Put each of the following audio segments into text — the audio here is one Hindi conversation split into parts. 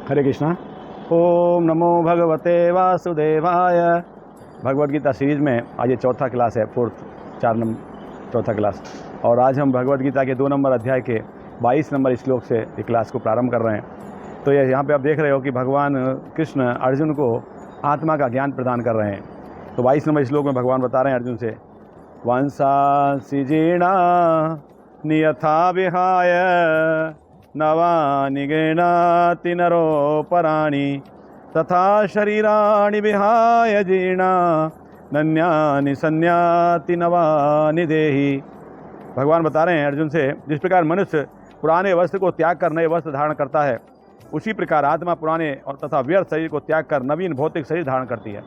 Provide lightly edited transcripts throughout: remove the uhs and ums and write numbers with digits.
हरे कृष्णा। ओम नमो भगवते वासुदेवाय। भगवद गीता सीरीज में आज ये चौथा क्लास है, चौथा क्लास। और आज हम भगवद गीता के 2 नंबर अध्याय के 22 नंबर श्लोक से ये क्लास को प्रारंभ कर रहे हैं। तो ये यहाँ पे आप देख रहे हो कि भगवान कृष्ण अर्जुन को आत्मा का ज्ञान प्रदान कर रहे हैं। तो 22 नंबर श्लोक में भगवान बता रहे हैं अर्जुन से, वंसांसि जीर्णा नियथा विहाय नवानि गृह्णाति नरोपराणि तथा शरीराणि विहाय जीर्णा नन्यानि संयाति नवानि देहि। भगवान बता रहे हैं अर्जुन से, जिस प्रकार मनुष्य पुराने वस्त्र को त्याग कर नए वस्त्र धारण करता है, उसी प्रकार आत्मा पुराने और तथा व्यर्थ शरीर को त्याग कर नवीन भौतिक शरीर धारण करती है।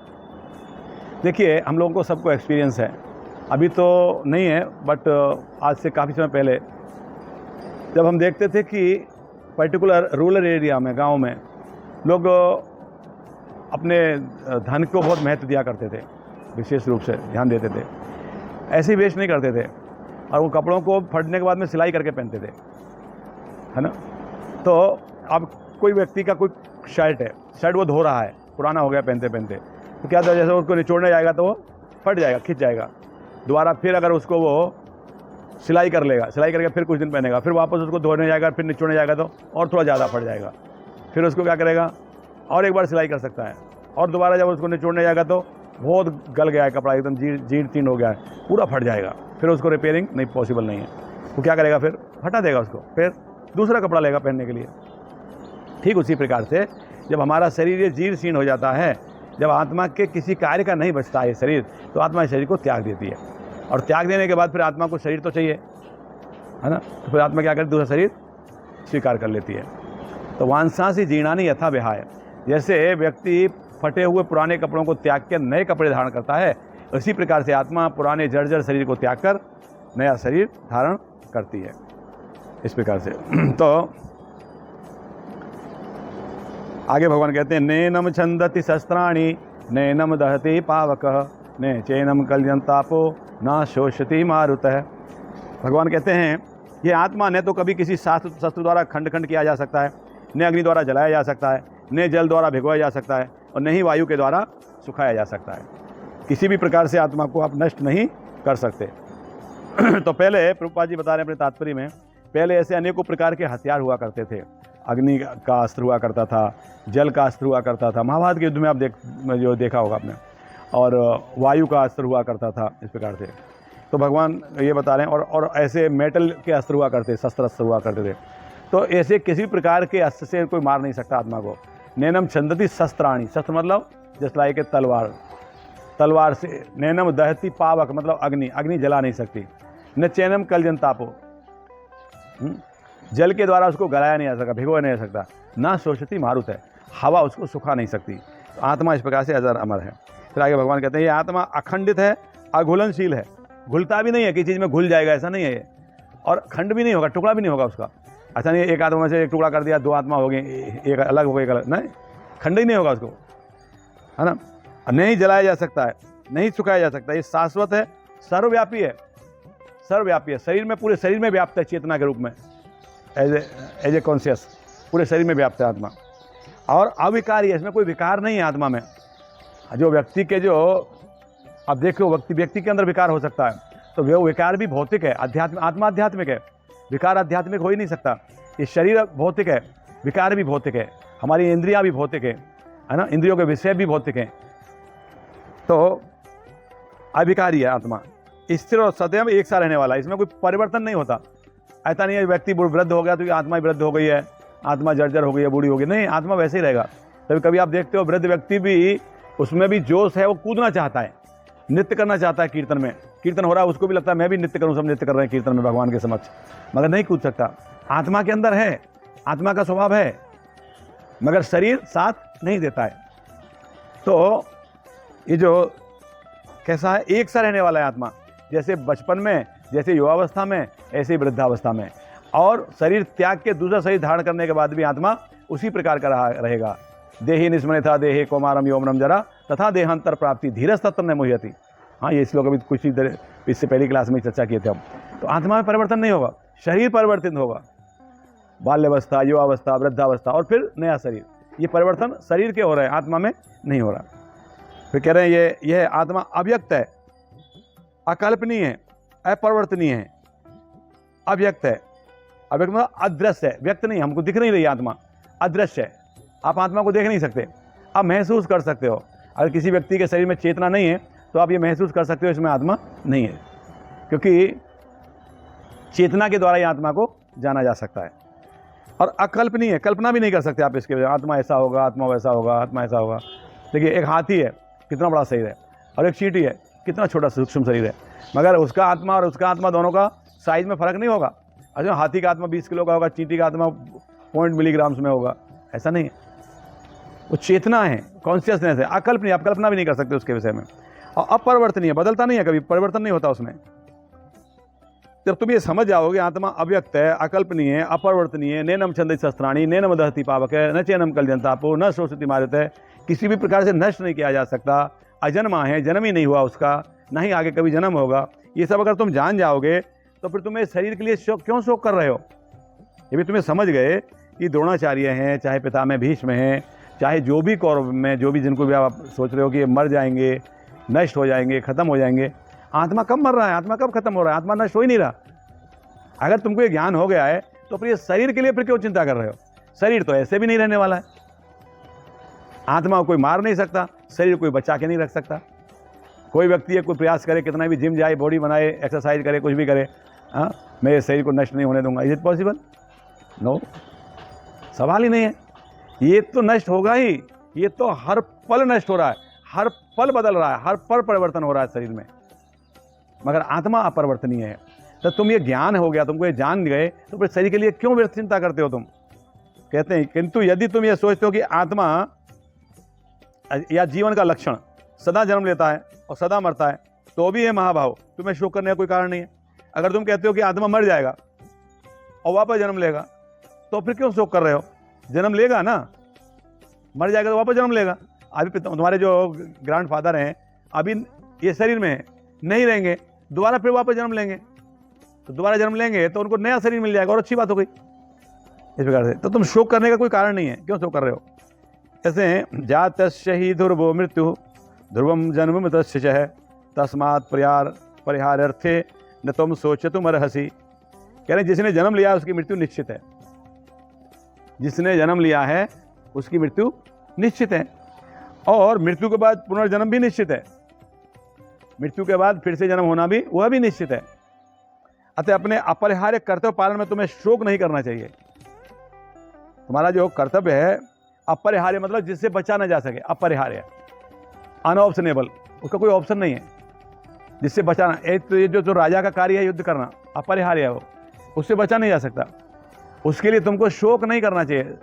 देखिए, हम लोगों को सबको एक्सपीरियंस है, अभी तो नहीं है बट आज से काफ़ी समय पहले जब हम देखते थे कि पर्टिकुलर रूरल एरिया में, गांव में लोग अपने धन को बहुत महत्व दिया करते थे, विशेष रूप से ध्यान देते थे, ऐसे ही वेस्ट नहीं करते थे और वो कपड़ों को फटने के बाद में सिलाई करके पहनते थे, है ना। तो अब कोई व्यक्ति का कोई शर्ट वो धो रहा है, पुराना हो गया पहनते पहनते, तो क्या जैसे उसको निचोड़ने जाएगा तो वो फट जाएगा, खिंच जाएगा। दोबारा फिर अगर उसको वो सिलाई कर लेगा, सिलाई करके फिर कुछ दिन पहनेगा, फिर वापस उसको धोने जाएगा, फिर निचोड़ने जाएगा तो और थोड़ा ज़्यादा फट जाएगा। फिर उसको क्या करेगा, और एक बार सिलाई कर सकता है, और दोबारा जब उसको निचोड़ने जाएगा तो बहुत गल गया है कपड़ा, एकदम जीर्ण तीर्ण हो गया है, पूरा फट जाएगा। फिर उसको रिपेयरिंग नहीं पॉसिबल नहीं है, वो क्या करेगा, फिर हटा देगा उसको, फिर दूसरा कपड़ा लेगा पहनने के लिए। ठीक उसी प्रकार से जब हमारा शरीर ये जीर्ण शीर्ण हो जाता है, जब आत्मा के किसी कार्य का नहीं बचता है शरीर, तो आत्मा इस शरीर को त्याग देती है। और त्याग देने के बाद फिर आत्मा को शरीर तो चाहिए, है ना। तो फिर आत्मा क्या करती है, दूसरा शरीर स्वीकार कर लेती है। तो वांसांसि जीर्णानि यथा विहाय, जैसे व्यक्ति फटे हुए पुराने कपड़ों को त्याग कर नए कपड़े धारण करता है, उसी प्रकार से आत्मा पुराने जर्जर शरीर को त्याग कर नया शरीर धारण करती है, इस प्रकार से। तो आगे भगवान कहते हैं, नैनम छंदति शस्त्राणि नैनम दहति पावकः ने चैनम कल्यंतापो ना शोषति मारुतः। भगवान कहते हैं, ये आत्मा न तो कभी किसी शस्त्र द्वारा खंड खंड किया जा सकता है, न अग्नि द्वारा जलाया जा सकता है, न जल द्वारा भिगोया जा सकता है, और न ही वायु के द्वारा सुखाया जा सकता है। किसी भी प्रकार से आत्मा को आप नष्ट नहीं कर सकते। तो पहले प्रभुपाद जी बता रहे हैं अपने तात्पर्य में, पहले ऐसे अनेकों प्रकार के हथियार हुआ करते थे। अग्नि का अस्त्र हुआ करता था, जल का अस्त्र हुआ करता था, महाभारत के युद्ध में आप देखा होगा आपने, और वायु का अस्त्र हुआ करता था, इस प्रकार से। तो भगवान ये बता रहे हैं, और ऐसे मेटल के अस्त्र हुआ करते, शस्त्र अस्त्र हुआ करते थे। तो ऐसे किसी प्रकार के अस्त्र से कोई मार नहीं सकता आत्मा को। नैनम छंदति शस्त्राणि, शस्त्र मतलब जस्ट लाइक तलवार, तलवार से। नैनम दहती पावक मतलब अग्नि जला नहीं सकती। न चैनम कलजंतापो, जल के द्वारा उसको गलाया नहीं जा सकता, भिगोया नहीं जा सकता। ना शोषति मारुत है, हवा उसको सुखा नहीं सकती। तो आत्मा इस प्रकार से अजर अमर है। फिर आगे भगवान कहते हैं, ये आत्मा अखंडित है, अघुलनशील है, घुलता भी नहीं है, किसी चीज़ में घुल जाएगा ऐसा नहीं है ये, और खंड भी नहीं होगा, टुकड़ा भी नहीं होगा उसका। ऐसा नहीं एक आत्मा में से एक टुकड़ा कर दिया, 2 आत्मा हो गई, एक अलग हो गई, एक अलग नहीं, खंड ही नहीं होगा उसको, है ना। नहीं जलाया जा सकता है, नहीं सुखाया जा सकता, ये शाश्वत है, सर्वव्यापी है, सर्वव्यापी है, शरीर में, पूरे शरीर में व्याप्त है, चेतना के रूप में, एज ए कॉन्शियस, पूरे शरीर में व्याप्त है आत्मा। और अविकारी है, इसमें कोई विकार नहीं है आत्मा में। जो व्यक्ति के अब देखो, व्यक्ति के अंदर विकार हो सकता है, तो वो विकार भी भौतिक है, आत्मा आध्यात्मिक है, विकार आध्यात्मिक हो ही नहीं सकता। ये शरीर भौतिक है, विकार भी भौतिक है, हमारी इंद्रियां भी भौतिक है ना, इंद्रियों के विषय भी भौतिक हैं। तो अविकारी है आत्मा, स्थिर और सदैव एक सा रहने वाला है, इसमें कोई परिवर्तन नहीं होता। ऐसा नहीं है व्यक्ति वृद्ध हो गया तो आत्मा वृद्ध हो गई है, आत्मा जर्जर हो गई है, बूढ़ी हो गई, नहीं, आत्मा वैसे ही रहेगा। कभी कभी आप देखते हो वृद्ध व्यक्ति भी, उसमें भी जोश है, वो कूदना चाहता है, नृत्य करना चाहता है, कीर्तन में कीर्तन हो रहा है, उसको भी लगता है मैं भी नृत्य करूं, सब नृत्य कर रहे हैं कीर्तन में भगवान के समक्ष, मगर नहीं कूद सकता। आत्मा के अंदर है, आत्मा का स्वभाव है, मगर शरीर साथ नहीं देता है। तो ये जो कैसा है, एक सा रहने वाला है आत्मा, जैसे बचपन में, जैसे युवावस्था में, ऐसे ही वृद्धावस्था में। और शरीर त्याग के दूसरा शरीर धारण करने के बाद भी आत्मा उसी प्रकार का रहेगा। देहि निस्मृता देहे कौमारम यौवनम जरा तथा देहांतर प्राप्ति धीरज तत्र न मुह्यति। हाँ, ये श्लोक अभी कुछ ही देर इससे पहली क्लास में चर्चा किए थे हम। तो आत्मा में परिवर्तन नहीं होगा, शरीर परिवर्तित होगा, बाल्यावस्था, युवावस्था, वृद्धावस्था और फिर नया शरीर। ये परिवर्तन शरीर के हो रहे हैं, आत्मा में नहीं हो रहा। फिर कह रहे हैं यह आत्मा अव्यक्त है, अकल्पनीय है, अपरिवर्तनीय है। अव्यक्त है, अव्यक्त मतलब अदृश्य है, व्यक्त नहीं, हमको दिख नहीं रही आत्मा, अदृश्य है। आप आत्मा को देख नहीं सकते, आप महसूस कर सकते हो। अगर किसी व्यक्ति के शरीर में चेतना नहीं है तो आप ये महसूस कर सकते हो इसमें आत्मा नहीं है, क्योंकि चेतना के द्वारा ही आत्मा को जाना जा सकता है। और अकल्पनीय है, कल्पना भी नहीं कर सकते आप इसके वजह, आत्मा ऐसा होगा, आत्मा वैसा होगा, आत्मा ऐसा होगा। देखिए एक हाथी है, कितना बड़ा शरीर है, और एक चींटी है, कितना छोटा सूक्ष्म शरीर है, मगर उसका आत्मा और उसका आत्मा दोनों का साइज में फ़र्क नहीं होगा। अच्छा, हाथी का आत्मा 20 किलो का होगा, चींटी का आत्मा 0.0 मिलीग्राम्स में होगा, ऐसा नहीं है। वो चेतना है, कॉन्शियसनेस है, अकल्पनीय, आप कल्पना भी नहीं कर सकते उसके विषय में। और अपरिवर्तनीय, बदलता नहीं है, कभी परिवर्तन नहीं होता उसमें। जब तुम ये समझ जाओगे आत्मा अव्यक्त है, अकल्पनीय है, अपरिवर्तनीय, नैनम छंदि शस्त्राणी, नैनम दहति पावक है, न चैनम कल्यंतापो, न शोषति मारित है, किसी भी प्रकार से नष्ट नहीं किया जा सकता, अजन्मा है, जन्म ही नहीं हुआ उसका, ना ही आगे कभी जन्म होगा। ये सब अगर तुम जान जाओगे तो फिर तुम्हें शरीर के लिए क्यों शोक कर रहे हो? ये भी तुम्हें समझ गए कि द्रोणाचार्य हैं, चाहे पितामह भीष्म हैं, चाहे जो भी कौरव में जो भी जिनको भी आप सोच रहे हो कि ये मर जाएंगे, नष्ट हो जाएंगे, खत्म हो जाएंगे, आत्मा कब मर रहा है, आत्मा कब खत्म हो रहा है, आत्मा नष्ट हो ही नहीं रहा। अगर तुमको ये ज्ञान हो गया है तो फिर ये शरीर के लिए फिर क्यों चिंता कर रहे हो? शरीर तो ऐसे भी नहीं रहने वाला है, आत्मा को कोई मार नहीं सकता, शरीर कोई बचा के नहीं रख सकता। कोई व्यक्ति है, कोई प्रयास करे, कितना भी जिम जाए, बॉडी बनाए, एक्सरसाइज करे, कुछ भी करे, हाँ, मैं ये शरीर को नष्ट नहीं होने दूंगा, इज इट पॉसिबल? नो, सवाल ही नहीं है। ये तो नष्ट होगा ही, ये तो हर पल नष्ट हो रहा है, हर पल बदल रहा है, हर पल परिवर्तन हो रहा है शरीर में, मगर आत्मा अपरिवर्तनीय है। तो तुम ये ज्ञान हो गया, तुमको ये जान गए, तो फिर शरीर के लिए क्यों व्यर्थ चिंता करते हो तुम? कहते हैं किंतु यदि तुम ये सोचते हो कि आत्मा या जीवन का लक्षण सदा जन्म लेता है और सदा मरता है, तो भी है महाभाव, तुम्हें शोक करने का कोई कारण नहीं है। अगर तुम कहते हो कि आत्मा मर जाएगा और वापस जन्म लेगा, तो फिर क्यों शोक कर रहे हो? जन्म लेगा ना, मर जाएगा तो वापस जन्म लेगा। अभी तुम्हारे जो ग्रैंडफादर हैं अभी ये शरीर में नहीं रहेंगे, दोबारा फिर वापस जन्म लेंगे, तो दोबारा जन्म लेंगे तो उनको नया शरीर मिल जाएगा, और अच्छी बात हो गई। इस प्रकार से तो तुम शोक करने का कोई कारण नहीं है, क्यों शोक कर रहे हो? ऐसे जातस्य ही ध्रुवो मृत्यु ध्रुवम जन्म मृतस्य च तस्मात् परिहारार्थे न तुम सोचतुम अर्हसि। कह रहे जिसने जन्म लिया है उसकी मृत्यु निश्चित है, जिसने जन्म लिया है उसकी मृत्यु निश्चित है, और मृत्यु के बाद पुनर्जन्म भी निश्चित है, मृत्यु के बाद फिर से जन्म होना भी वह भी निश्चित है। अतः अपने अपरिहार्य कर्तव्य पालन में तुम्हें शोक नहीं करना चाहिए। तुम्हारा जो कर्तव्य है अपरिहार्य मतलब जिससे बचा ना जा सके, अपरिहार्य, अनऑप्शनेबल, उसका कोई ऑप्शन नहीं है जिससे बचाना। एक तो ये जो राजा का कार्य है युद्ध करना, अपरिहार्य है, वो उससे बचा नहीं जा सकता, उसके लिए तुमको शोक नहीं करना चाहिए।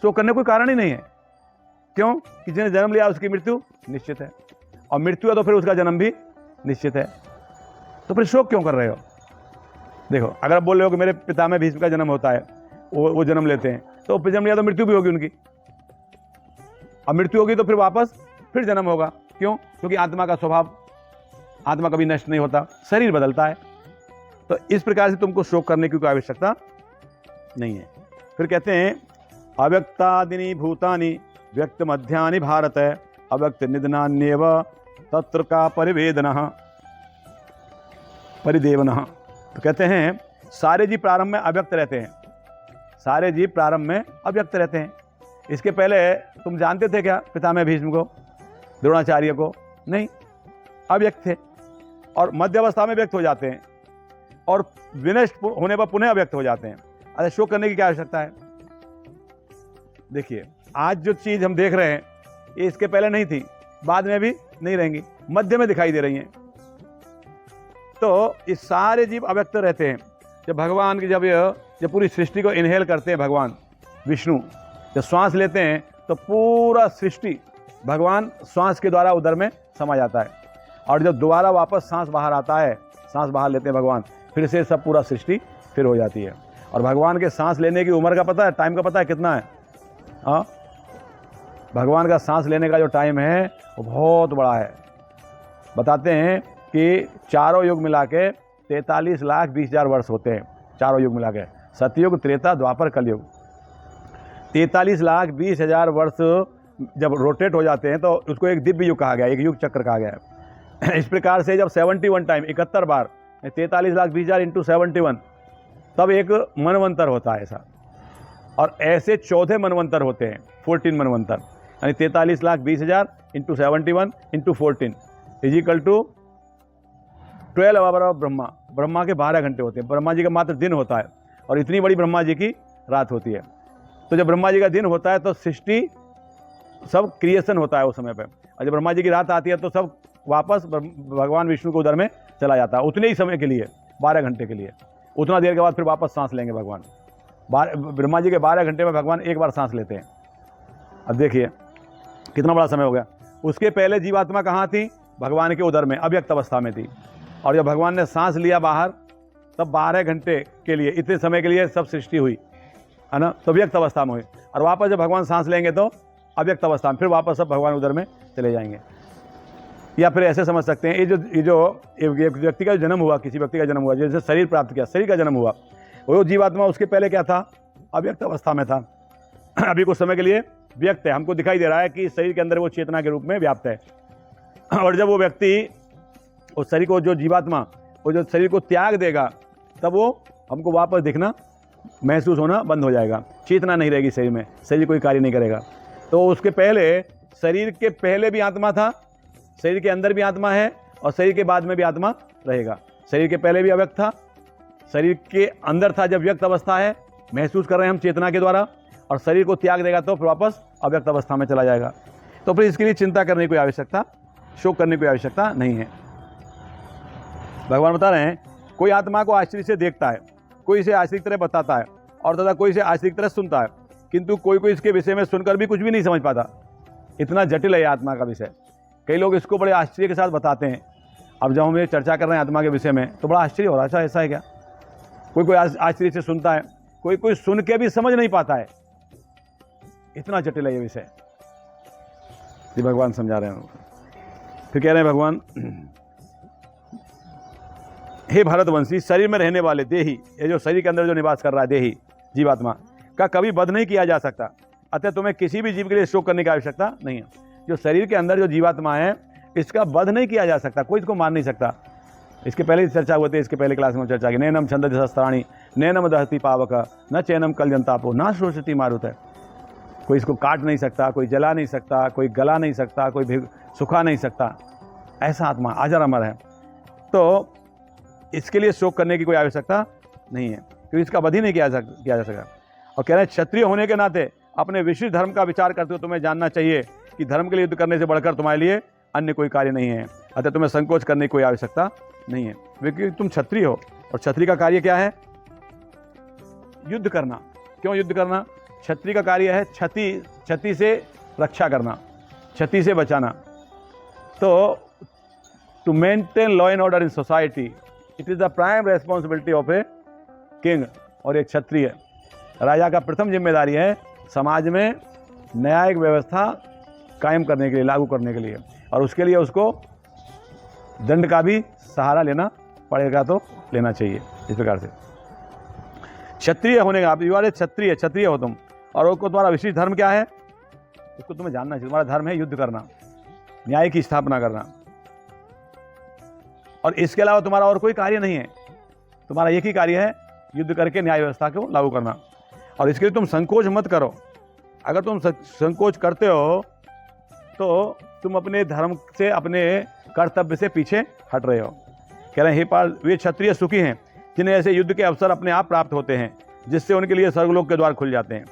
शोक करने कोई कारण ही नहीं है, क्यों? कि जिसने जन्म लिया उसकी मृत्यु निश्चित है, और मृत्यु है तो फिर उसका जन्म भी निश्चित है, तो फिर शोक क्यों कर रहे हो? देखो, अगर आप बोल रहे हो कि मेरे पितामह भीष्म का जन्म होता है, वो जन्म लेते हैं, तो फिर जन्म लिया तो मृत्यु भी होगी उनकी, अब मृत्यु होगी तो फिर वापस फिर जन्म होगा। क्यों? क्योंकि आत्मा का स्वभाव, आत्मा कभी नष्ट नहीं होता, शरीर बदलता है। तो इस प्रकार से तुमको शोक करने की कोई आवश्यकता नहीं है। फिर कहते हैं अव्यक्तादिनी भूतानि व्यक्त मध्यानि भारत अव्यक्त निधनान्येव तत्र का परिवेदनः परिदेवनः। तो कहते हैं सारे जीव प्रारंभ में अव्यक्त रहते हैं, सारे जीव प्रारंभ में अव्यक्त रहते हैं। इसके पहले तुम जानते थे क्या पितामह भीष्म को, द्रोणाचार्य को? नहीं, अव्यक्त थे, और मध्य अवस्था में व्यक्त हो जाते हैं, और विनष्ट होने पर पुनः अव्यक्त हो जाते हैं। अरे शोक करने की क्या आवश्यकता है? देखिए, आज जो चीज़ हम देख रहे हैं ये इसके पहले नहीं थी, बाद में भी नहीं रहेंगी, मध्य में दिखाई दे रही हैं। तो ये सारे जीव अव्यक्त रहते हैं। जब भगवान की जब पूरी सृष्टि को इनहेल करते हैं भगवान विष्णु, जब श्वास लेते हैं तो पूरा सृष्टि भगवान श्वास के द्वारा उदर में समा जाता है, और जब दोबारा वापस सांस बाहर आता है, सांस बाहर लेते हैं भगवान, फिर से सब पूरा सृष्टि फिर हो जाती है। और भगवान के सांस लेने की उम्र का पता है, टाइम का पता है कितना है? हाँ, भगवान का सांस लेने का जो टाइम है वो बहुत बड़ा है। बताते हैं कि चारों युग मिला के 43,20,000 वर्ष होते हैं, चारों युग मिला के, सतयुग, त्रेता, द्वापर, कलयुग। 43,20,000 वर्ष जब रोटेट हो जाते हैं तो उसको एक दिव्य युग कहा गया, एक युग चक्र कहा गया है। इस प्रकार से जब 71 टाइम 71 बार 43,20,000 इंटू 71 तब एक मनवंतर होता है ऐसा। और ऐसे 14 मनवंतर होते हैं, 14 मनवंतर, यानी 43,20,000 into 71 into 14 equal to 12 hour of Brahma. Brahma के 12 घंटे होते हैं, ब्रह्मा जी का मात्र दिन होता है और इतनी बड़ी ब्रह्मा जी की रात होती है। तो जब ब्रह्मा जी का दिन होता है तो सृष्टि सब क्रिएशन होता है उस समय पे, और जब ब्रह्मा जी की रात आती है तो सब वापस भगवान विष्णु के उदर में चला जाता है उतने ही समय के लिए, 12 घंटे के लिए। उतना देर के बाद फिर वापस सांस लेंगे भगवान। ब्रह्मा जी के 12 घंटे में भगवान एक बार सांस लेते हैं। अब देखिए कितना बड़ा समय हो गया। उसके पहले जीवात्मा कहाँ थी? भगवान के उदर में अव्यक्त अवस्था में थी। और जब भगवान ने सांस लिया बाहर तब 12 घंटे के लिए, इतने समय के लिए सब सृष्टि हुई, है ना, तो व्यक्त अवस्था में हुई। और वापस जब भगवान सांस लेंगे तो अव्यक्त अवस्था में, फिर वापस सब भगवान उधर में चले जाएंगे। या फिर ऐसे समझ सकते हैं, ये जो एक व्यक्ति का जन्म हुआ, किसी व्यक्ति का जन्म हुआ, जैसे शरीर प्राप्त किया, शरीर का जन्म हुआ, वो जीवात्मा उसके पहले क्या था? अव्यक्त अवस्था में था। अभी कुछ समय के लिए व्यक्त है, हमको दिखाई दे रहा है कि शरीर के अंदर वो चेतना के रूप में व्याप्त है। और जब वो व्यक्ति उस शरीर को, जो जीवात्मा वो जो शरीर को त्याग देगा, तब वो हमको वापस दिखना, महसूस होना बंद हो जाएगा, चेतना नहीं रहेगी शरीर में, शरीर कोई कार्य नहीं करेगा। तो उसके पहले, शरीर के पहले भी आत्मा था, शरीर के अंदर भी आत्मा है और शरीर के बाद में भी आत्मा रहेगा। शरीर के पहले भी अव्यक्त था, शरीर के अंदर था जब व्यक्त अवस्था है, महसूस कर रहे हैं हम चेतना के द्वारा, और शरीर को त्याग देगा तो फिर वापस अव्यक्त अवस्था में चला जाएगा। तो फिर इसके लिए चिंता करने की कोई आवश्यकता, शोक करने की कोई आवश्यकता नहीं है। भगवान बता रहे हैं, कोई आत्मा को आश्चर्य से देखता है, कोई इसे आश्चर्य की तरह बताता है और तथा कोई इसे आश्चर्य की तरह सुनता है, किंतु कोई कोई इसके विषय में सुनकर भी कुछ भी नहीं समझ पाता। इतना जटिल है आत्मा का विषय। कई लोग इसको बड़े आश्चर्य के साथ बताते हैं। अब जब हम ये चर्चा कर रहे हैं आत्मा के विषय में तो बड़ा आश्चर्य हो रहा है, अच्छा ऐसा है क्या? कोई कोई आश्चर्य से सुनता है, कोई कोई सुन के भी समझ नहीं पाता है। इतना जटिल है ये विषय, ये भगवान समझा रहे हैं। फिर कह रहे हैं भगवान, हे भरतवंशी, शरीर में रहने वाले देही, ये जो शरीर के अंदर जो निवास कर रहा है देही जीवात्मा का कभी वध नहीं किया जा सकता, अतः तुम्हें किसी भी जीव के लिए शोक करने की आवश्यकता नहीं है। जो शरीर के अंदर जो जीवात्मा है इसका वध नहीं किया जा सकता, कोई इसको मार नहीं सकता। इसके पहले ही चर्चा हुई थी, इसके पहले क्लास में चर्चा की, नैनम छंदति शस्त्राणि नैनम दहति पावक न चैनम कलजंतापो न शोषति मारुत है। कोई इसको काट नहीं सकता, कोई जला नहीं सकता, कोई गला नहीं सकता, कोई सुखा नहीं सकता। ऐसा आत्मा अजर अमर है, तो इसके लिए शोक करने की कोई आवश्यकता नहीं है, क्योंकि इसका वध ही नहीं किया जा सका। और कह रहे हैं, क्षत्रिय होने के नाते अपने विशिष्ट धर्म का विचार करते हो तुम्हें जानना चाहिए कि धर्म के लिए युद्ध करने से बढ़कर तुम्हारे लिए अन्य कोई कार्य नहीं है, अतः तुम्हें संकोच करने की कोई आवश्यकता नहीं है, क्योंकि तुम क्षत्रिय हो। और क्षत्रिय का कार्य क्या है? युद्ध करना। क्यों युद्ध करना? क्षत्रिय का कार्य है क्षति से रक्षा करना, क्षति से बचाना। तो to maintain law and order in society, it is the prime responsibility of a king. और एक क्षत्रिय राजा का प्रथम जिम्मेदारी है समाज में न्यायिक व्यवस्था कायम करने के लिए, लागू करने के लिए, और उसके लिए उसको दंड का भी सहारा लेना पड़ेगा, तो लेना चाहिए। इस प्रकार से क्षत्रिय होने का, आप युवा क्षत्रिय हो तुम, और उसको तुम्हारा विशिष्ट धर्म क्या है उसको तुम्हें जानना चाहिए। तुम्हारा धर्म है युद्ध करना, न्याय की स्थापना करना, और इसके अलावा तुम्हारा और कोई कार्य नहीं है। तुम्हारा एक ही कार्य है, युद्ध करके न्याय व्यवस्था को लागू करना। और इसके लिए तुम संकोच मत करो। अगर तुम संकोच करते हो तो तुम अपने धर्म से, अपने कर्तव्य से पीछे हट रहे हो। कह रहे हैं, हे पार्थ, वे क्षत्रिय सुखी हैं जिन्हें ऐसे युद्ध के अवसर अपने आप प्राप्त होते हैं, जिससे उनके लिए स्वर्गलोक के द्वार खुल जाते हैं।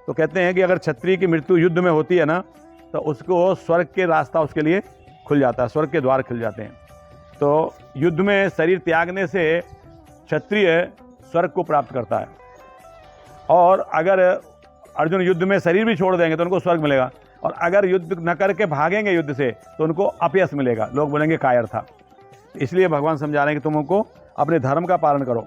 तो कहते हैं कि अगर क्षत्रिय की मृत्यु युद्ध में होती है ना, तो उसको स्वर्ग के रास्ता उसके लिए खुल जाता है, स्वर्ग के द्वार खुल जाते हैं। तो युद्ध में शरीर त्यागने से क्षत्रिय स्वर्ग को प्राप्त करता है। और अगर अर्जुन युद्ध में शरीर भी छोड़ देंगे तो उनको स्वर्ग मिलेगा, और अगर युद्ध न करके भागेंगे युद्ध से तो उनको अपयश मिलेगा, लोग बोलेंगे कायर था। इसलिए भगवान समझा रहे हैं कि तुम उनको अपने धर्म का पालन करो।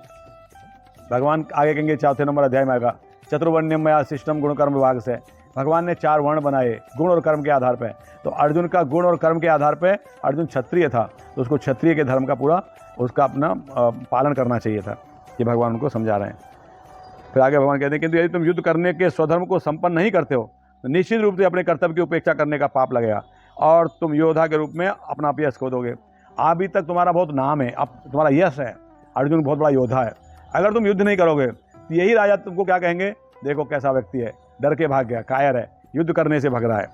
भगवान आगे कहेंगे 4 नंबर अध्याय में आएगा, चतुर्वर्ण्यम मया शिष्टम गुण कर्म विभाग से। भगवान ने 4 वर्ण बनाए गुण और कर्म के आधार पर। तो अर्जुन का गुण और कर्म के आधार पर, अर्जुन क्षत्रिय था तो उसको क्षत्रिय के धर्म का पूरा उसका अपना पालन करना चाहिए था। ये भगवान उनको समझा रहे हैं। फिर आगे भगवान कहते हैं किंतु यदि तुम युद्ध करने के स्वधर्म को संपन्न नहीं करते हो तो निश्चित रूप से अपने कर्तव्य की उपेक्षा करने का पाप लगेगा और तुम योद्धा के रूप में अपना यश खो दोगे। अभी तक तुम्हारा बहुत नाम है, अब तुम्हारा यश है, अर्जुन बहुत बड़ा योद्धा है। अगर तुम युद्ध नहीं करोगे तो यही राजा तुमको क्या कहेंगे, देखो कैसा व्यक्ति है, डर के भाग गया, कायर है, युद्ध करने से भग रहा है,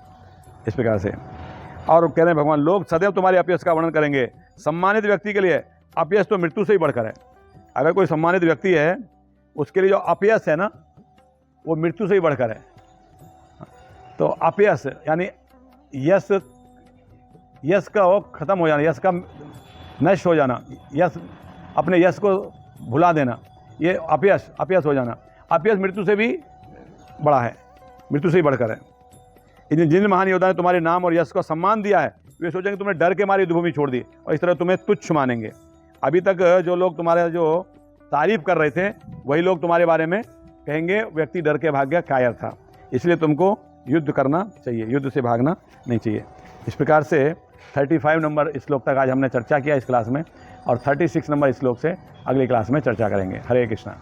इस प्रकार से। और कह रहे हैं भगवान लोग सदैव तुम्हारे अपयश का वर्णन करेंगे। सम्मानित व्यक्ति के लिए अपयश तो मृत्यु से ही बढ़कर है। अगर कोई सम्मानित व्यक्ति है उसके लिए जो अपयश है ना वो मृत्यु से ही बढ़कर है। तो अपयश यानी यश का वो खत्म हो जाना, यश का नष्ट हो जाना, यश अपने यश को भुला देना, ये अपयश हो जाना। अपयश मृत्यु से भी बड़ा है, मृत्यु से ही बढ़कर है। जिन महान योद्धा ने तुम्हारे नाम और यश को सम्मान दिया है वे सोचेंगे तुमने डर के मारे युद्धभूमि छोड़ दी और इस तरह तुम्हें तुच्छ मानेंगे। अभी तक जो लोग तुम्हारे जो तारीफ कर रहे थे वही लोग तुम्हारे बारे में कहेंगे व्यक्ति डर के भाग गया, कायर था। इसलिए तुमको युद्ध करना चाहिए, युद्ध से भागना नहीं चाहिए। इस प्रकार से 35 नंबर श्लोक तक आज हमने चर्चा किया इस क्लास में और 36 नंबर श्लोक से अगली क्लास में चर्चा करेंगे। हरे कृष्णा।